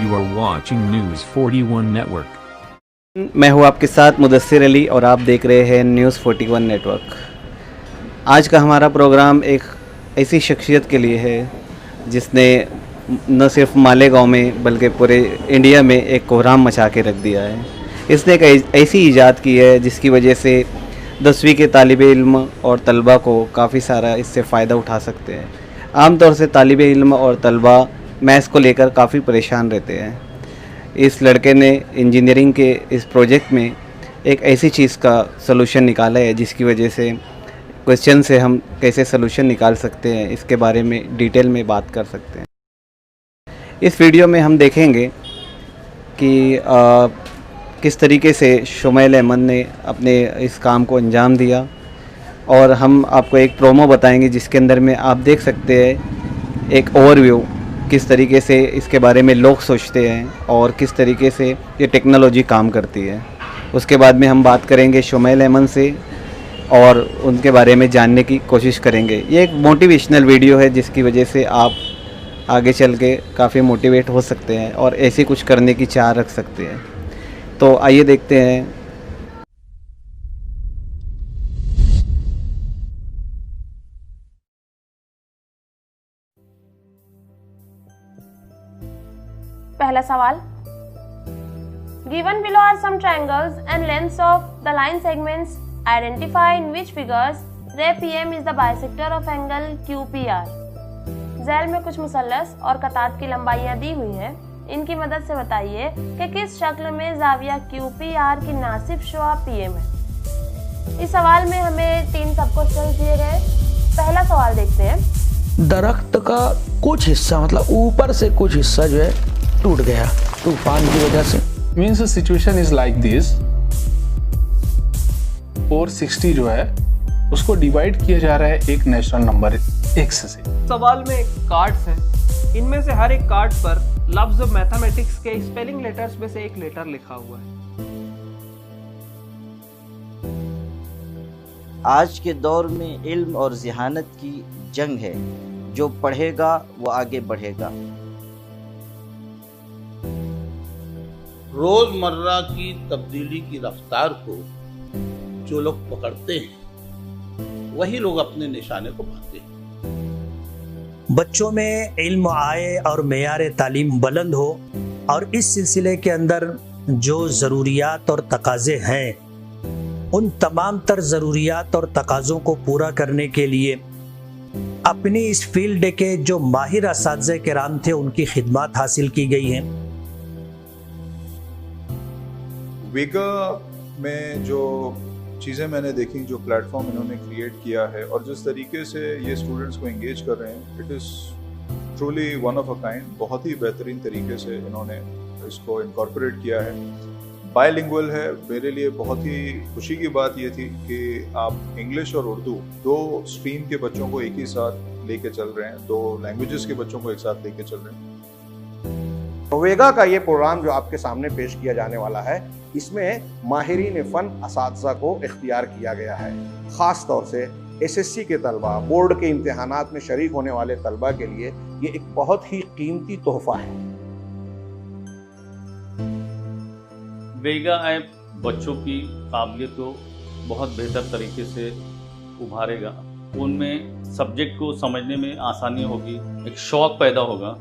You are watching News 41 Network. मैं हूं आपके साथ मुदस्सिर अली और आप देख रहे हैं न्यूज़ 41 नेटवर्क। आज का हमारा प्रोग्राम एक ऐसी शख्सियत के लिए है जिसने न सिर्फ मालेगांव में बल्कि पूरे इंडिया में एक कोहराम मचा के रख दिया है। इसने एक ऐसी इजाद की है जिसकी वजह से 10वीं के तालिबे इल्म और तलबा को काफ़ी सारा इससे फ़ायदा उठा सकते हैं। आमतौर से तालिबे इल्म और तलबा मैथ्स को लेकर काफ़ी परेशान रहते हैं। इस लड़के ने इंजीनियरिंग के इस प्रोजेक्ट में एक ऐसी चीज़ का सलूशन निकाला है जिसकी वजह से क्वेश्चन से हम कैसे सलूशन निकाल सकते हैं इसके बारे में डिटेल में बात कर सकते हैं। इस वीडियो में हम देखेंगे कि किस तरीके से शुमैल अहमद ने अपने इस काम को अंजाम दिया और हम आपको एक प्रोमो बताएंगे जिसके अंदर में आप देख सकते हैं एक ओवरव्यू किस तरीके से इसके बारे में लोग सोचते हैं और किस तरीके से ये टेक्नोलॉजी काम करती है। उसके बाद में हम बात करेंगे शुमैल अहमद से और उनके बारे में जानने की कोशिश करेंगे। ये एक मोटिवेशनल वीडियो है जिसकी वजह से आप आगे चल के काफ़ी मोटिवेट हो सकते हैं और ऐसे कुछ करने की चाह रख सकते हैं। तो आइए देखते हैं। पहला सवाल, given below are some triangles and lengths of the line segments. Identify in which figures ray PM is the bisector of angle QPR. Zail में कुछ मुसल्लस और कतार की लंबाइयां दी हुई हैं। इनकी मदद से बताइए कि किस शक्ल में जाविया QPR की नासिब शुआ PM है। इस सवाल में हमें 3 सब क्वेश्चन दिए गए। पहला सवाल देखते हैं। दरख्त का कुछ हिस्सा मतलब ऊपर से कुछ हिस्सा जो है टूट गया तूफान की वजह से। Means the situation is like this. 460 जो है उसको डिवाइड किया जा रहा है एक नेचुरल नंबर x से। सवाल में कार्ड्स हैं। इनमें से हर एक कार्ड पर लफ्ज मैथमेटिक्स के स्पेलिंग लेटर्स में से एक लेटर लिखा हुआ है। आज के दौर में इल्म और ज़हानत की जंग है। जो पढ़ेगा वो आगे बढ़ेगा। रोजमर्रा की तब्दीली की रफ्तार को जो लोग पकड़ते हैं वही लोग अपने निशाने को पाते हैं। बच्चों में इल्म आए और मेयार तालीम बुलंद हो और इस सिलसिले के अंदर जो ज़रूरियात और तकाज़े हैं उन तमाम तर ज़रूरियात और तकाज़ों को पूरा करने के लिए अपनी इस फील्ड के जो माहिर असातिज़े किराम थे उनकी खिदमत हासिल की गई हैं। वेगा में जो चीज़ें मैंने देखी, जो प्लेटफॉर्म इन्होंने क्रिएट किया है और जिस तरीके से ये स्टूडेंट्स को एंगेज कर रहे हैं, it is truly one of a kind. बहुत ही बेहतरीन तरीके से इन्होंने इसको इनकॉर्पोरेट किया है। बायलिंगुअल है। मेरे लिए बहुत ही खुशी की बात ये थी कि आप इंग्लिश और उर्दू 2 स्ट्रीम के बच्चों को एक ही साथ लेके चल रहे हैं, 2 लैंग्वेजेस के बच्चों को एक साथ लेके चल रहे हैं। वेगा का ये प्रोग्राम जो आपके सामने पेश किया जाने वाला है, इसमें माहिरीन फ़न असातिज़ा को इख्तियार किया गया है। ख़ास तौर से एसएससी के तलबा, बोर्ड के इम्तिहानात में शरीक होने वाले तलबा के लिए ये एक बहुत ही कीमती तोहफा है। वेगा ऐप बच्चों की काबिलियत को बहुत बेहतर तरीके से उभारेगा। उनमें सब्जेक्ट को समझने में आसानी होगी, एक शौक़ पैदा होगा।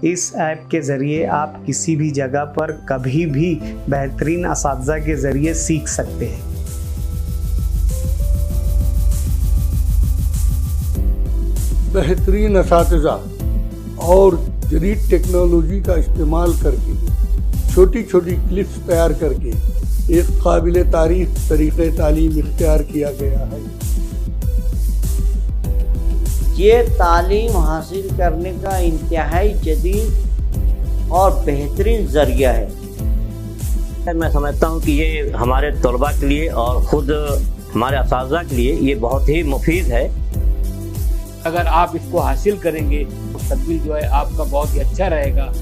इस ऐप के ज़रिए आप किसी भी जगह पर कभी भी बेहतरीन असातिज़ा के ज़रिए सीख सकते हैं। बेहतरीन असातिज़ा और जदीद टेक्नोलॉजी का इस्तेमाल करके छोटी छोटी क्लिप्स तैयार करके एक काबिल तारीफ तरीक़े तालीम इख्तियार किया गया है। ये तालीम हासिल करने का इंतहाई जदीद और बेहतरीन ज़रिया है। मैं समझता हूँ कि ये हमारे तलबा के लिए और ख़ुद हमारे असातिज़ा के लिए ये बहुत ही मुफीद है। अगर आप इसको हासिल करेंगे तो मुस्तक़बिल जो है आपका बहुत ही अच्छा रहेगा।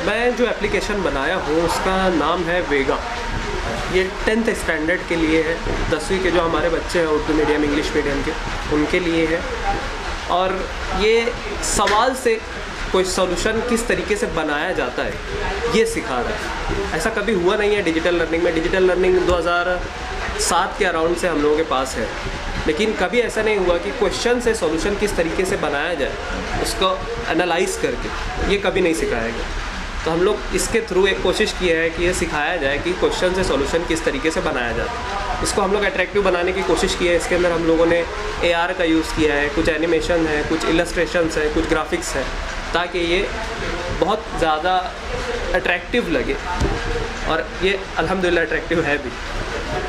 मैं जो एप्लीकेशन बनाया हूँ उसका नाम है वेगा। ये 10th स्टैंडर्ड के लिए है, 10वीं के जो हमारे बच्चे हैं उर्दू मीडियम इंग्लिश मीडियम के, उनके लिए है। और ये सवाल से कोई सॉल्यूशन किस तरीके से बनाया जाता है ये सिखा रहा है। ऐसा कभी हुआ नहीं है डिजिटल लर्निंग में। डिजिटल लर्निंग 2007 के अराउंड से हम लोगों के पास है, लेकिन कभी ऐसा नहीं हुआ कि क्वेश्चन से सॉल्यूशन किस तरीके से बनाया जाए, उसको एनालाइज करके, ये कभी नहीं सिखाया गया। तो हम लोग इसके थ्रू एक कोशिश की है कि ये सिखाया जाए कि क्वेश्चन से सॉल्यूशन किस तरीके से बनाया जाता है। इसको हम लोग अट्रैक्टिव बनाने की कोशिश की है। इसके अंदर हम लोगों ने AR का यूज़ किया है, कुछ एनिमेशन है, कुछ इलस्ट्रेशंस है, कुछ ग्राफिक्स है, ताकि ये बहुत ज़्यादा अट्रैक्टिव लगे, और ये अल्हम्दुलिल्लाह अट्रैक्टिव है भी।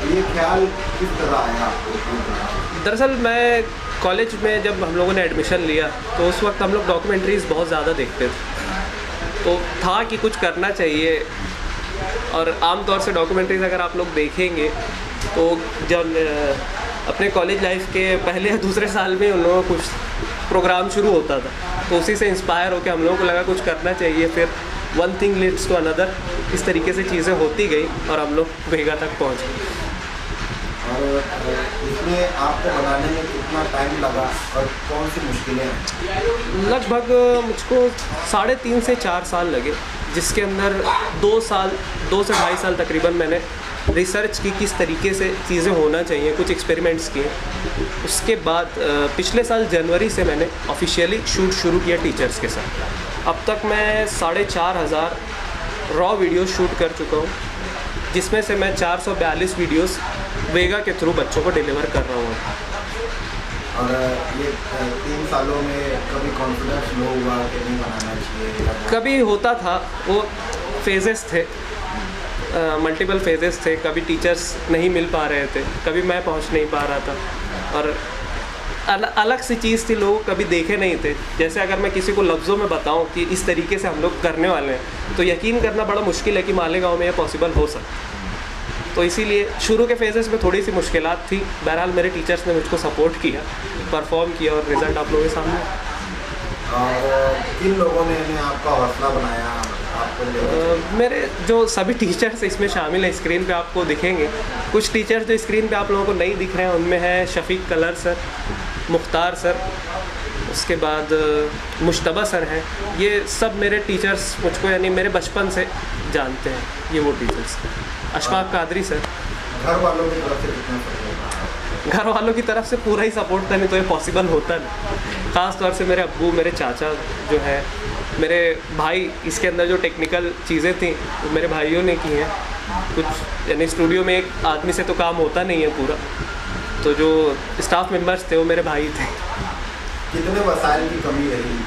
ये ख्याल किस तरह आया आपको? दरअसल मैं कॉलेज में जब हम लोगों ने एडमिशन लिया तो उस वक्त हम लोग डॉक्यूमेंट्रीज़ बहुत ज़्यादा देखते थे, तो था कि कुछ करना चाहिए। और आमतौर से डॉक्यूमेंट्रीज़ अगर आप लोग देखेंगे तो जब अपने कॉलेज लाइफ के पहले या दूसरे साल में उन लोगों को कुछ प्रोग्राम शुरू होता था, तो उसी से इंस्पायर होकर हम लोगों को लगा कुछ करना चाहिए। फिर one thing leads to another, इस तरीके से चीज़ें होती गई और हम लोग वेगा तक पहुँच गए। और इसमें आपको बनाने में कितना टाइम लगा और कौन सी मुश्किलें हैं? लगभग मुझको 3.5 से 4 साल लगे, जिसके अंदर 2 से ढाई साल तकरीबन मैंने रिसर्च की किस तरीके से चीज़ें होना चाहिए, कुछ एक्सपेरिमेंट्स किए। उसके बाद पिछले साल जनवरी से मैंने ऑफिशियली शूट शुरू किया टीचर्स के साथ। अब तक मैं 4,500 रॉ वीडियो शूट कर चुका हूँ, जिसमें से मैं 442 वीडियोस वेगा के थ्रू बच्चों को डिलीवर कर रहा हूँ। और ये 3 सालों में कभी कॉन्फिडेंस लो हुआ कि नहीं बनाना चाहिए? कभी होता था, वो फेजेस थे, मल्टीपल फेजेस थे। कभी टीचर्स नहीं मिल पा रहे थे, कभी मैं पहुंच नहीं पा रहा था, और अलग सी चीज़ थी, लोग कभी देखे नहीं थे। जैसे अगर मैं किसी को लफ्ज़ों में बताऊं कि इस तरीके से हम लोग करने वाले हैं, तो यकीन करना बड़ा मुश्किल है कि मालेगांव में ये पॉसिबल हो सकता। तो इसीलिए शुरू के फेजेस में थोड़ी सी मुश्किलात थी। बहरहाल मेरे टीचर्स ने मुझको सपोर्ट किया, परफॉर्म किया, और रिज़ल्ट आप लोगों के सामने। और किन लोगों ने आपका हौसला बनाया आपको? मेरे जो सभी टीचर्स इसमें शामिल हैं, स्क्रीन पे आपको दिखेंगे। कुछ टीचर्स जो स्क्रीन पे आप लोगों को नहीं दिख रहे हैं, उनमें है शफीक कलर सर, मुख्तार सर, उसके बाद मुश्तबा सर हैं। ये सब मेरे टीचर्स मुझको यानी मेरे बचपन से जानते हैं, ये वो टीचर्स। अशफाक कादरी सर। घर वालों की तरफ से कितना सपोर्ट? घर वालों की तरफ से पूरा ही सपोर्ट था, नहीं तो ये पॉसिबल होता नहीं। ख़ास तौर से मेरे अब्बू, मेरे चाचा जो है, मेरे भाई, इसके अंदर जो टेक्निकल चीज़ें थी वो मेरे भाइयों ने की हैं। कुछ यानी स्टूडियो में एक आदमी से तो काम होता नहीं है पूरा, तो जो स्टाफ मेंबर्स थे वो मेरे भाई थे। कितने वसाइल की कमी रही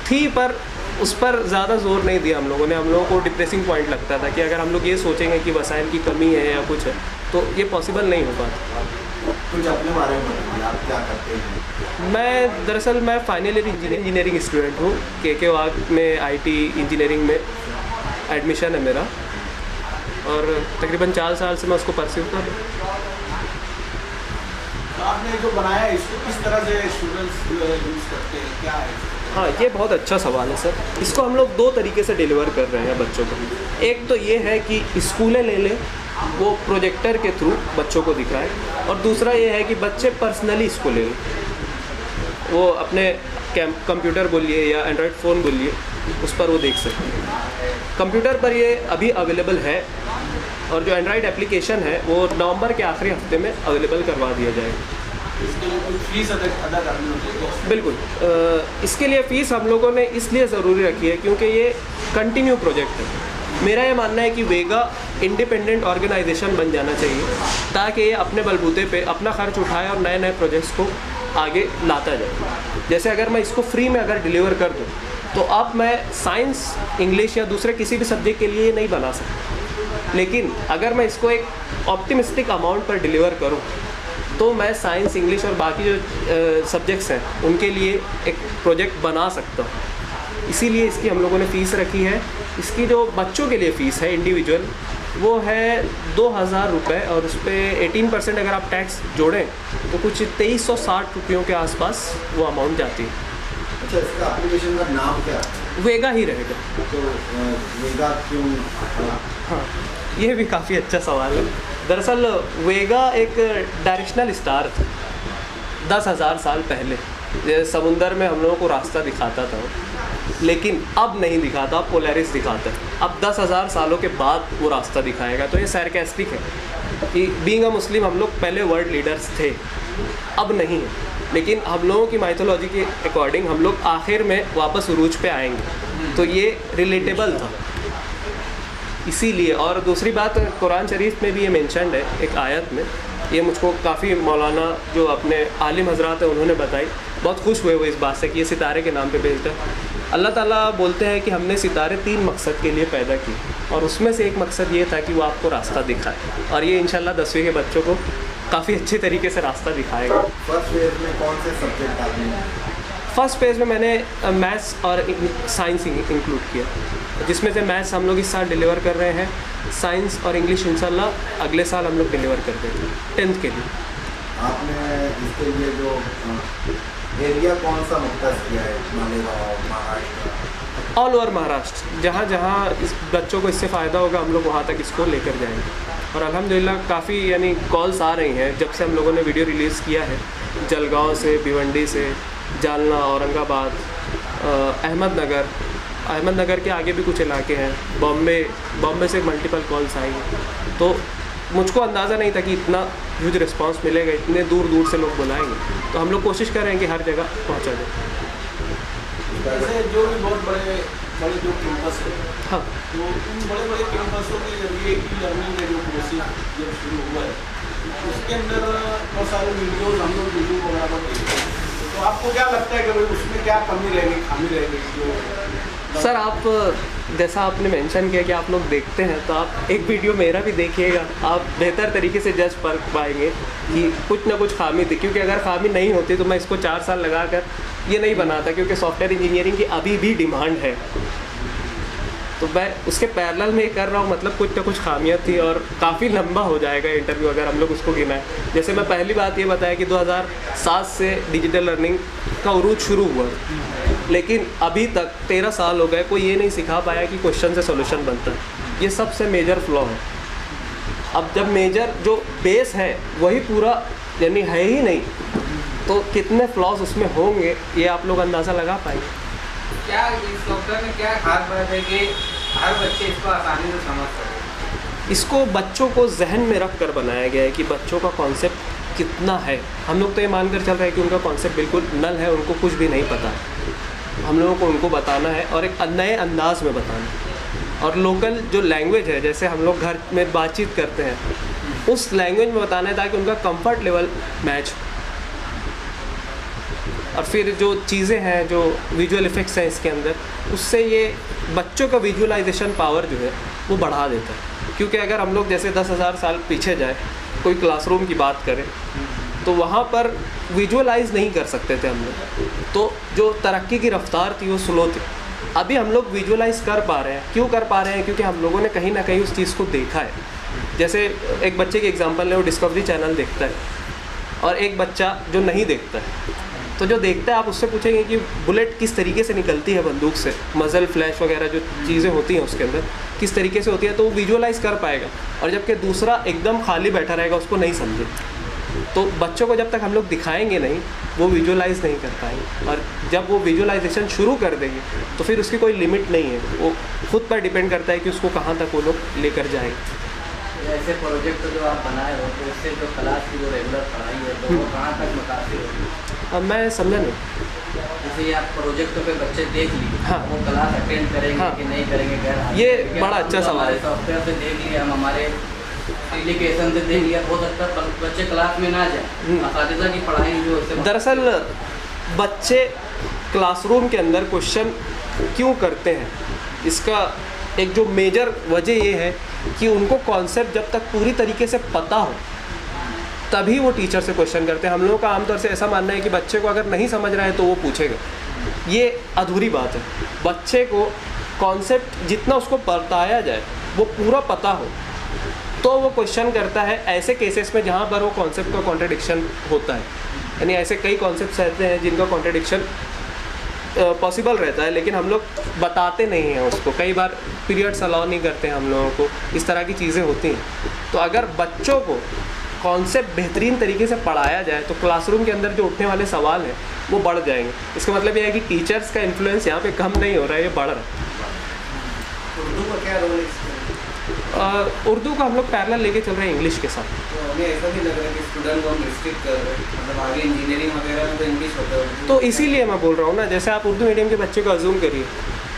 थी, पर उस पर ज़्यादा जोर नहीं दिया हम लोगों ने। हम लोगों को डिप्रेसिंग पॉइंट लगता था कि अगर हम लोग ये सोचेंगे कि वसाइल की कमी है या कुछ है, तो ये पॉसिबल नहीं हो पाता। कुछ अपने बारे में बताइए, आप क्या करते हैं? मैं दरअसल मैं फाइनल ईयर इंजीनियरिंग स्टूडेंट हूँ। के वाग में IT इंजीनियरिंग में एडमिशन है मेरा, और तकरीबन 4 साल से मैं उसको परस्यू कर रहा हूँ। आपने जो बनाया है इसको किस तरह से स्टूडेंट्स यूज़ करते हैं, क्या है? हाँ, ये बहुत अच्छा सवाल है सर। इसको हम लोग 2 तरीके से डिलीवर कर रहे हैं बच्चों को। एक तो ये है कि स्कूलें ले लें, वो प्रोजेक्टर के थ्रू बच्चों को दिखाएं, और दूसरा ये है कि बच्चे पर्सनली इसको ले लें, वो अपने कंप्यूटर बोलिए या एंड्रॉयड फ़ोन बोलिए, उस पर वो देख सकते हैं। कंप्यूटर पर ये अभी अवेलेबल है, और जो एंड्रॉयड एप्लीकेशन है वो नवंबर के आखिरी हफ्ते में अवेलेबल करवा दिया जाएगा। इसके लिए कोई फीस अदा करनी होती है? बिल्कुल। इसके लिए फ़ीस हम लोगों ने इसलिए ज़रूरी रखी है क्योंकि ये कंटिन्यू प्रोजेक्ट है। मेरा ये मानना है कि वेगा इंडिपेंडेंट ऑर्गेनाइजेशन बन जाना चाहिए, ताकि ये अपने बलबूते पे अपना खर्च उठाए और नए नए प्रोजेक्ट्स को आगे लाता जाए। जैसे अगर मैं इसको फ्री में अगर डिलीवर कर दूँ, तो अब मैं साइंस, इंग्लिश या दूसरे किसी भी सब्जेक्ट के लिए नहीं बना सकता, लेकिन अगर मैं इसको एक ऑप्टिमिस्टिक अमाउंट पर डिलीवर करूँ, तो मैं साइंस, इंग्लिश और बाकी जो सब्जेक्ट्स हैं उनके लिए एक प्रोजेक्ट बना सकता हूँ। इसीलिए इसकी हम लोगों ने फ़ीस रखी है। इसकी जो बच्चों के लिए फ़ीस है इंडिविजुअल, वो है 2,000 रुपये, और उस पर 18% अगर आप टैक्स जोड़ें तो कुछ 2360 रुपयों के आसपास वो अमाउंट जाती है। अच्छा, इसका एप्लीकेशन का नाम क्या है? वेगा ही रहेगा। तो वेगा क्यों? हाँ, ये भी काफ़ी अच्छा सवाल है। दरअसल वेगा एक डायरेक्शनल स्टार था 10,000 साल पहले। ये समुंदर में हम लोगों को रास्ता दिखाता था, लेकिन अब नहीं दिखाता, अब पोलैरिस दिखाता है। अब 10,000 सालों के बाद वो रास्ता दिखाएगा। तो ये सार्कास्टिक है कि बीइंग अ मुस्लिम हम लोग पहले वर्ल्ड लीडर्स थे, अब नहीं है। लेकिन हम लोगों की माइथोलॉजी के अकॉर्डिंग हम लोग आखिर में वापस उरूज पे आएंगे, तो ये रिलेटेबल था इसीलिए। और दूसरी बात, कुरान शरीफ में भी ये मेंशन्ड है एक आयत में, ये मुझको काफ़ी मौलाना जो अपने आलिम हजरात हैं उन्होंने बताई, बहुत खुश हुए वो इस बात से कि ये सितारे के नाम पे भेजता है। अल्लाह ताला बोलते हैं कि हमने सितारे 3 मकसद के लिए पैदा किए, और उसमें से एक मकसद ये था कि वो आपको रास्ता दिखाए, और ये इंशाल्लाह 10वीं के बच्चों को काफ़ी अच्छे तरीके से रास्ता दिखाएगा। फर्स्ट फेज में कौन से सब्जेक्ट आपने? फर्स्ट फेज़ में मैंने मैथ्स और साइंस इंक्लूड किया, जिसमें से मैथ्स हम लोग इस साल डिलीवर कर रहे हैं, साइंस और इंग्लिश इंशाल्लाह अगले साल हम लोग डिलीवर कर देंगे 10th के लिए। आपने इसके लिए जो एरिया कौन सा मुख्तस किया है? मालेगांव, महाराष्ट्र? ऑल ओवर महाराष्ट्र, जहाँ जहाँ इस बच्चों को इससे फ़ायदा होगा हम लोग वहाँ तक इसको लेकर जाएंगे। और अल्हम्दुलिल्लाह काफ़ी यानी कॉल्स आ रही हैं जब से हम लोगों ने वीडियो रिलीज़ किया है, जलगांव से, भिवंडी से, जालना, औरंगाबाद, अहमदनगर के आगे भी कुछ इलाके हैं, बॉम्बे से मल्टीपल कॉल्स आई हैं। तो मुझको अंदाज़ा नहीं था कि इतना ह्यूज रिस्पांस मिलेगा, इतने दूर दूर से लोग बुलाएंगे। तो हम लोग कोशिश कर रहे हैं कि हर जगह पहुंचा जाए। ऐसे जो भी बहुत बड़े जो कैंपस है, हाँ, तो उन बड़े कैंपसों के जरिए की लर्निंग का जो प्रोसेस जब शुरू हुआ है, उसके अंदर बहुत सारे वीडियोज़ हम लोग यूट्यूब वगैरह पर देखते हैं। तो आपको क्या लगता है कि भाई उसमें क्या कमी रहेगी, खामी रहेगी? जो सर, आप जैसा आपने मेंशन किया कि आप लोग देखते हैं, तो आप एक वीडियो मेरा भी देखिएगा, आप बेहतर तरीके से जज कर पाएंगे कि कुछ ना कुछ खामी थी। क्योंकि अगर खामी नहीं होती तो मैं इसको 4 साल लगाकर ये नहीं बनाता, क्योंकि सॉफ्टवेयर इंजीनियरिंग की अभी भी डिमांड है। तो मैं उसके पैरेलल में कर रहा हूँ, मतलब कुछ ना कुछ खामियाँ थी, और काफ़ी लंबा हो जाएगा इंटरव्यू अगर हम लोग उसको गिनाएं। जैसे मैं पहली बात ये बताया कि 2007 से डिजिटल लर्निंग का उरूज शुरू हुआ, लेकिन अभी तक 13 साल हो गए, कोई ये नहीं सिखा पाया कि क्वेश्चन से सोल्यूशन बनता है। ये सबसे मेजर फ्लॉ है। अब जब मेजर जो बेस है वही पूरा यानी है ही नहीं, तो कितने फ्लॉज उसमें होंगे ये आप लोग अंदाज़ा लगा पाएंगे। क्या इस सॉफ्टवेयर में क्या खास बात है कि हर बच्चे इसको आसानी से समझ सके? इसको बच्चों को जहन में रख कर बनाया गया है कि बच्चों का कॉन्सेप्ट कितना है। हम लोग तो ये मानकर चल रहे हैं कि उनका कॉन्सेप्ट बिल्कुल नल है, उनको कुछ भी नहीं पता। हम लोगों को उनको बताना है और एक नए अंदाज में बताना है, और लोकल जो लैंग्वेज है, जैसे हम लोग घर में बातचीत करते हैं, उस लैंग्वेज में बताना है ताकि उनका कंफर्ट लेवल मैच हो। और फिर जो चीज़ें हैं, जो विजुअल इफ़ेक्ट्स हैं इसके अंदर, उससे ये बच्चों का विजुअलाइजेशन पावर जो है वो बढ़ा देता है। क्योंकि अगर हम लोग जैसे 10,000 साल पीछे जाए, कोई क्लासरूम की बात करें, तो वहाँ पर विजुअलाइज नहीं कर सकते थे हम लोग, तो जो तरक्की की रफ्तार थी वो स्लो थी। अभी हम लोग विजुअलाइज कर पा रहे हैं। क्यों कर पा रहे हैं? क्योंकि हम लोगों ने कहीं ना कहीं उस चीज़ को देखा है। जैसे एक बच्चे की एग्जांपल है, वो डिस्कवरी चैनल देखता है, और एक बच्चा जो नहीं देखता है, तो जो देखता है आप उससे पूछेंगे कि बुलेट किस तरीके से निकलती है बंदूक से, मज़ल फ्लैश वगैरह जो चीज़ें होती हैं उसके अंदर किस तरीके से होती है, तो वो विजुअलाइज़ कर पाएगा। और जबकि दूसरा एकदम खाली बैठा रहेगा, उसको नहीं समझे। तो बच्चों को जब तक हम लोग दिखाएंगे नहीं, वो विजुअलाइज़ नहीं कर पाएंगे। और जब वो विजुअलाइजेशन शुरू कर देंगे तो फिर उसकी कोई लिमिट नहीं है, वो खुद पर डिपेंड करता है कि उसको कहाँ तक वो लोग लेकर जाएंगे। ऐसे प्रोजेक्ट जो आप बनाए हो, तो इससे जो क्लास की जो रेगुलर पढ़ाई है, तो वो कहाँ तक मुतासिर होगी? अब मैं समझा नहीं। जैसे आप प्रोजेक्ट पे बच्चे देख लिए, हाँ, वो क्लास अटेंड करेंगे, हाँ, कि नहीं करेंगे? ये बड़ा अच्छा सवाल है। सॉफ्टवेयर से देख लिया, हम हमारे एप्लीकेशन से देख लिया, हो सकता है बच्चे क्लास में ना जाए, असातिज़ा की पढ़ाई जो है। दरअसल बच्चे क्लासरूम के अंदर क्वेश्चन क्यों करते हैं, इसका एक जो मेजर वजह ये है कि उनको कॉन्सेप्ट जब तक पूरी तरीके से पता हो तभी वो टीचर से क्वेश्चन करते हैं। हम लोगों का आमतौर से ऐसा मानना है कि बच्चे को अगर नहीं समझ रहा है तो वो पूछेगा, ये अधूरी बात है। बच्चे को कॉन्सेप्ट जितना उसको बताया जाए वो पूरा पता हो तो वो क्वेश्चन करता है। ऐसे केसेस में जहाँ पर वो कॉन्सेप्ट का कॉन्ट्रडिक्शन होता है, यानी ऐसे कई कॉन्सेप्ट्स रहते हैं जिनका कॉन्ट्रडिक्शन पॉसिबल रहता है, लेकिन हम लोग बताते नहीं हैं उसको। कई बार पीरियड्स अलाउ नहीं करते हैं हम लोगों को, इस तरह की चीज़ें होती हैं। तो अगर बच्चों को कॉन्सेप्ट बेहतरीन तरीके से पढ़ाया जाए तो क्लासरूम के अंदर जो उठने वाले सवाल हैं वो बढ़ जाएंगे। इसका मतलब ये है कि टीचर्स का इन्फ्लुएंस यहाँ पे कम नहीं हो रहा है, ये बढ़ रहा है। उर्दू का क्या रोल है इसमें? उर्दू का हम लोग पैरेलल लेके चल रहे हैं इंग्लिश के साथ। तो हमें ऐसा नहीं लग रहा कि स्टूडेंट को हम रिस्ट्रिक्ट कर रहे हैं, मतलब आगे इंजीनियरिंग वगैरह में तो इंग्लिश होता है। तो इसीलिए मैं बोल रहा हूँ ना, जैसे आप उर्दू मीडियम के बच्चे को अज्यूम करिए,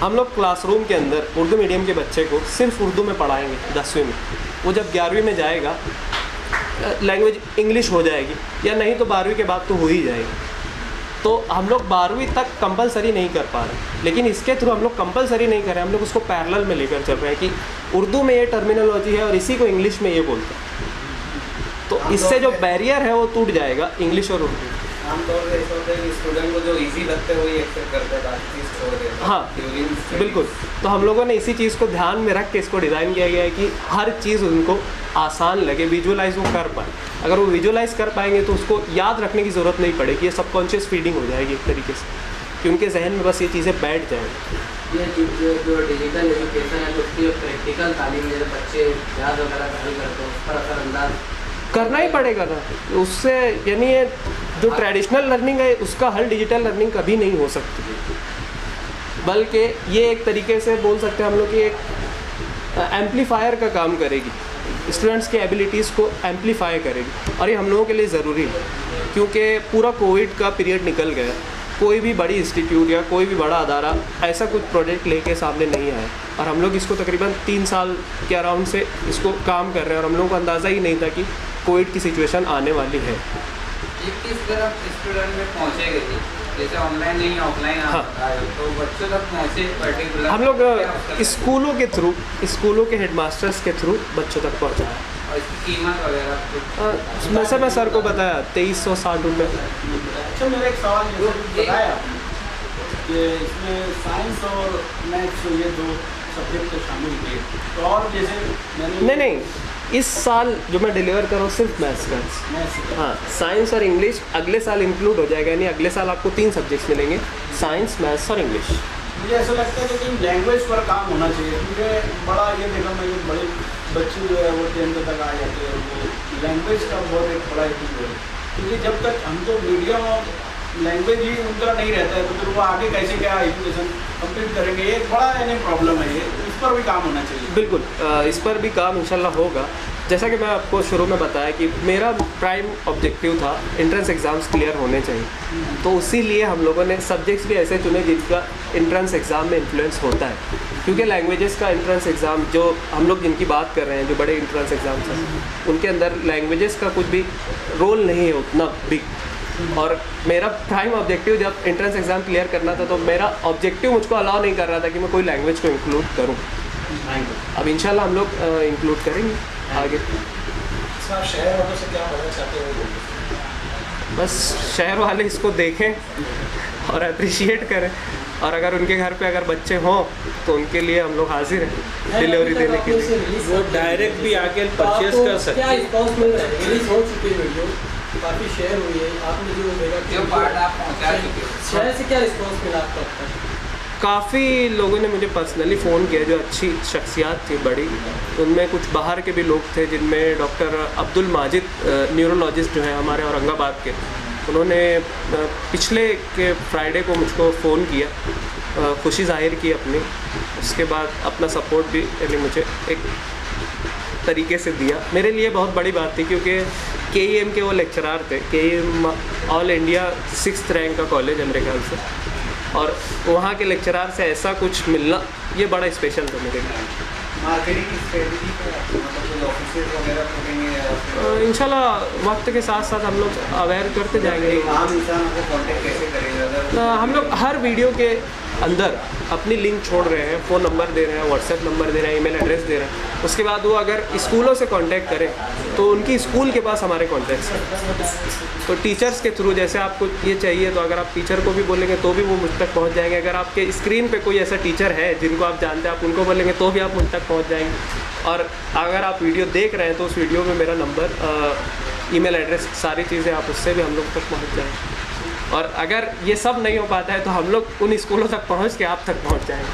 हम लोग क्लासरूम के अंदर उर्दू मीडियम के बच्चे को सिर्फ उर्दू में पढ़ाएंगे 10वीं में। वो जब 11वीं में जाएगा लैंग्वेज इंग्लिश हो जाएगी, या नहीं तो 12वीं के बाद तो हो ही जाएगी। तो हम लोग 12वीं तक कंपलसरी नहीं कर पा रहे, लेकिन इसके थ्रू हम लोग कंपलसरी नहीं कर रहे, हम लोग उसको पैरेलल में लेकर चल रहे हैं कि उर्दू में ये टर्मिनोलॉजी है और इसी को इंग्लिश में ये बोलते हैं। तो इससे जो बैरियर है वो टूट जाएगा इंग्लिश और उर्दू। आमतौर पर ऐसा होता है कि स्टूडेंट को जो इजी लगता है वही एक्सेप्ट करता है, बाकी चीज़ छोड़ देता है। हाँ बिल्कुल। तो हम लोगों ने इसी चीज़ को ध्यान में रख के इसको डिज़ाइन किया गया है कि हर चीज़ उनको आसान लगे, विजुअलाइज वो कर पाए। अगर वो विजुअलाइज कर पाएंगे तो उसको याद रखने की ज़रूरत नहीं पड़ेगी, ये सबकॉन्शियस फीडिंग हो जाएगी एक तरीके से, कि उनके जहन में बस ये चीज़ें बैठ जाएंगी। ये जो डिजिटल एजुकेशन है तो उसकी जो प्रैक्टिकल तालीम है, जैसे बच्चे याद वगैरह नहीं करते उस पर असरअंदाज करना ही पड़ेगा ना उससे। यानी ये जो ट्रेडिशनल लर्निंग है उसका हल डिजिटल लर्निंग कभी नहीं हो सकती, बल्कि ये एक तरीके से बोल सकते हैं हम लोग कि एक एम्पलीफायर का काम करेगी, स्टूडेंट्स की एबिलिटीज़ को एम्पलीफाई करेगी। और ये हम लोगों के लिए ज़रूरी है, क्योंकि पूरा कोविड का पीरियड निकल गया, कोई भी बड़ी इंस्टीट्यूट या कोई भी बड़ा अदारा ऐसा कुछ प्रोजेक्ट लेके सामने नहीं आया, और हम लोग इसको तकरीबन 3 साल के अराउंड से इसको काम कर रहे हैं, और हम लोगों को अंदाज़ा ही नहीं था कि कोविड की सिचुएशन आने वाली है। किस तरह स्टूडेंट में पहुँचेगी, जैसे ऑनलाइन नहीं ऑफलाइन आप बताए तो बच्चों तक पहुँचे पर्टिकुलर हम लोग स्कूलों के थ्रू, स्कूलों के हेडमास्टर्स के थ्रू बच्चों तक पहुँचाया। और इसकी कीमत वगैरह वैसे मैं सर को बताया 2360 रुपये। अच्छा मेरा एक सवाल जैसे बताया कि इसमें साइंस और मैथ्स ये 2 सब्जेक्ट शामिल किए, तो और जैसे मैंने नहीं इस साल जो मैं डिलीवर कर रहा हूँ सिर्फ मैथ्स का। हाँ, साइंस और इंग्लिश अगले साल इंक्लूड हो जाएगा, यानी अगले साल आपको 3 सब्जेक्ट्स मिलेंगे, साइंस, मैथ्स और इंग्लिश। मुझे ऐसा लगता है कि लैंग्वेज पर काम होना चाहिए, क्योंकि बड़ा ये देखा मैं बड़े बच्चे जो है वो 10th तक आ जाते हैं, वो लैंग्वेज का बहुत एक बड़ा इशू है, क्योंकि जब तक हमको मीडियम और लैंग्वेज ही उनका नहीं रहता है तो फिर वो आगे कैसे क्या एजुकेशन कंप्लीट करेंगे, ये एक बड़ा यानी प्रॉब्लम है, ये इस पर भी काम होना चाहिए। बिल्कुल, इस पर भी काम इंशाल्लाह होगा। जैसा कि मैं आपको शुरू में बताया कि मेरा प्राइम ऑब्जेक्टिव था एंट्रेंस एग्ज़ाम्स क्लियर होने चाहिए, तो इसीलिए हम लोगों ने सब्जेक्ट्स भी ऐसे चुने जिनका एंट्रेंस एग्ज़ाम में इन्फ्लुएंस होता है, क्योंकि लैंग्वेजेस का एंट्रेंस एग्ज़ाम जो हम लोग जिनकी बात कर रहे हैं, जो बड़े एंट्रेंस एग्ज़ाम्स हैं, उनके अंदर लैंग्वेजेस का कुछ भी रोल नहीं है उतना बिग। और मेरा प्राइम ऑब्जेक्टिव जब एंट्रेंस एग्ज़ाम क्लियर करना था, तो मेरा ऑब्जेक्टिव मुझको अलाउ नहीं कर रहा था कि मैं कोई लैंग्वेज को इंक्लूड करूं। अब इंशाल्लाह हम लोग इंक्लूड करेंगे आगे। आप शहर वालों से क्या बोलना चाहते हो? बस शहर वाले इसको देखें और अप्रिशिएट करें, और अगर उनके घर पे अगर बच्चे हों तो उनके लिए हम लोग हाजिर हैं डिलीवरी देने के लिए। वो डायरेक्ट भी आके परचेज कर सकते हैं। रिस्पॉन्स मिल रहा है, रिलीज हो चुकी है वीडियो, काफ़ी शेयर हुई है, आपने जो पार्ट आप पहुँचा चुके हैं, शहर से क्या रिस्पॉन्स मिला आपको? काफ़ी लोगों ने मुझे पर्सनली फ़ोन किया, जो अच्छी शख्सियात थी बड़ी, उनमें कुछ बाहर के भी लोग थे, जिनमें डॉक्टर अब्दुल माजिद न्यूरोलॉजिस्ट जो है हमारे औरंगाबाद के, उन्होंने पिछले के फ्राइडे को मुझको फ़ोन किया, खुशी जाहिर की अपनी, उसके बाद अपना सपोर्ट भी यानी मुझे एक तरीके से दिया। मेरे लिए बहुत बड़ी बात थी, क्योंकि KEM के वो लेक्चरार थे, KEM all India 6th rank का कॉलेज है मेरे ख्याल से, और वहाँ के लेक्चरार से ऐसा कुछ मिलना ये बड़ा स्पेशल था मेरे लिए। मार्केटिंग की स्ट्रेटजी मतलब ऑफिसेज वगैरह खोलेंगे इंशाल्लाह वक्त के साथ साथ हम लोग अवेयर करते जाएंगे। आम इंसान को कांटेक्ट कैसे करेगा? हम लोग हर वीडियो के अंदर अपनी लिंक छोड़ रहे हैं, फ़ोन नंबर दे रहे हैं, व्हाट्सएप नंबर दे रहे हैं, ईमेल एड्रेस दे रहे हैं। उसके बाद वो अगर स्कूलों से कांटेक्ट करें तो उनकी स्कूल के पास हमारे कॉन्टैक्ट्स हैं। तो टीचर्स के थ्रू जैसे आपको ये चाहिए तो अगर आप टीचर को भी बोलेंगे तो भी वो मुझ तक पहुंच जाएंगे। अगर आपके स्क्रीन पे कोई ऐसा टीचर है जिनको आप जानते हैं, आप उनको बोलेंगे तो भी आप मुझ तक पहुँच जाएंगे। और अगर आप वीडियो देख रहे हैं तो उस वीडियो में मेरा नंबर, ईमेल एड्रेस, सारी चीज़ें आप उससे भी हम लोग तक पहुँच जाएंगे। और अगर ये सब नहीं हो पाता है तो हम लोग उन स्कूलों तक पहुँच के आप तक पहुँच जाएंगे।